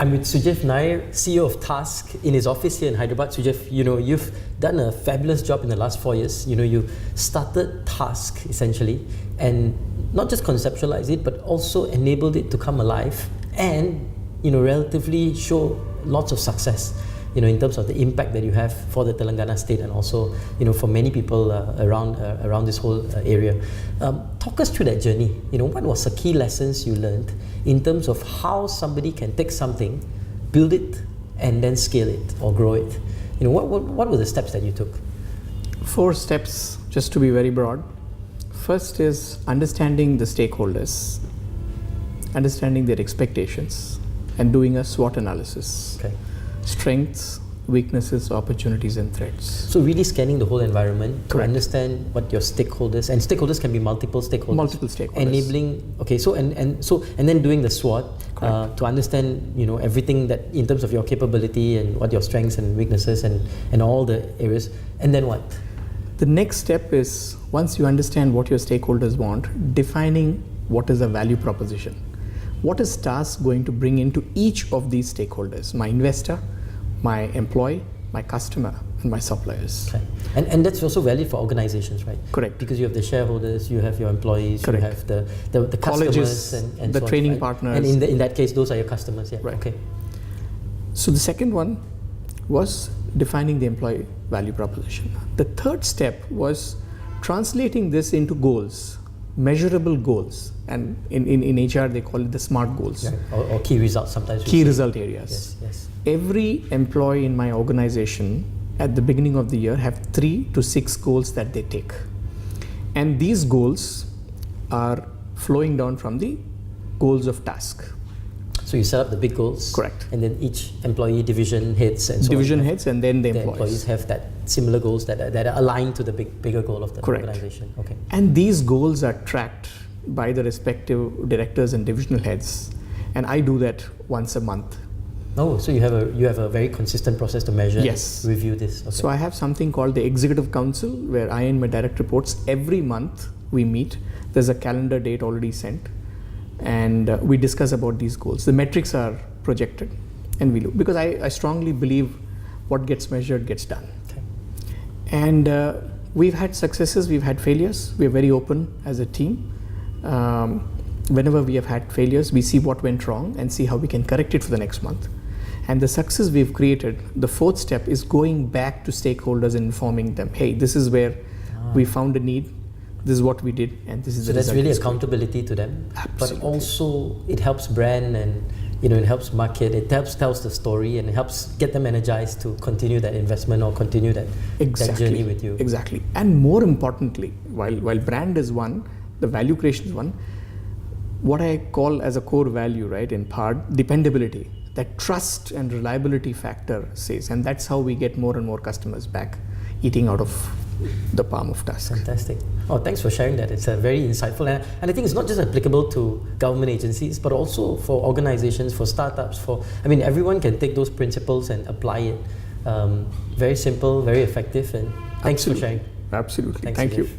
I'm with Sujiv Nair, CEO of Task, in his office here in Hyderabad. Sujiv, you've done a fabulous job in the last 4 years. You started Task essentially, and not just conceptualized it, but also enabled it to come alive and relatively show lots of success. In terms of the impact that you have for the Telangana state and also, for many people around this whole area. Talk us through that journey. What was the key lessons you learned in terms of how somebody can take something, build it, and then scale it or grow it? What were the steps that you took? 4 steps, just to be very broad. First is understanding the stakeholders, understanding their expectations, and doing a SWOT analysis. Okay. Strengths, weaknesses, opportunities, and threats. So really scanning the whole environment to Correct. understand what your stakeholders, and stakeholders can be multiple stakeholders. Multiple stakeholders. Enabling, okay, so and then doing the SWOT to understand, everything that in terms of your capability and what your strengths and weaknesses and all the areas. And then what? The next step is, once you understand what your stakeholders want, defining what is a value proposition. What is Task going to bring into each of these stakeholders? My investor, my employee, my customer, and my suppliers. Okay. And that's also valid for organizations, right? Correct. Because you have the shareholders, you have your employees, Correct. you have the Colleges, customers and the so on, training right? partners. And in that case, those are your customers, yeah. Right. Okay. So the second one was defining the employee value proposition. The third step was translating this into goals, measurable goals. And in HR, they call it the SMART goals. Yeah. Or key results sometimes. Key result areas. Yes. Every employee in my organization at the beginning of the year have 3 to 6 goals that they take. And these goals are flowing down from the goals of Task. So you set up the big goals. Correct. And then each employee division heads and so Division on. heads and then the The employees. employees have that similar goals that are aligned to the bigger goal of the Correct. organization. Okay. And these goals are tracked by the respective directors and divisional heads. And I do that once a month. Oh, so you have a very consistent process to measure, Yes. review this. Okay. So I have something called the Executive Council, where I and my direct reports, every month we meet. There's a calendar date already sent. And we discuss about these goals. The metrics are projected. And we look, because I strongly believe what gets measured gets done. Okay. And we've had successes, we've had failures. We're very open as a team. Whenever we have had failures, we see what went wrong and see how we can correct it for the next month. And the success we've created, the 4th step is going back to stakeholders and informing them, hey, this is where we found a need, this is what we did, and this is So the that's result. really accountability to them. Absolutely. But also it helps brand and it helps market, it helps tells the story and it helps get them energized to continue that investment or continue that journey with you. Exactly. And more importantly, while brand is one, the value creation is one, what I call as a core value, right, in part, dependability, that trust and reliability factor says, and that's how we get more and more customers back eating out of the palm of Task. Fantastic. Oh, thanks for sharing that. It's very insightful. And I think it's not just applicable to government agencies, but also for organizations, for startups, everyone can take those principles and apply it. Very simple, very effective, and thanks for sharing. Absolutely. Thanks, Thank Sujiv. you.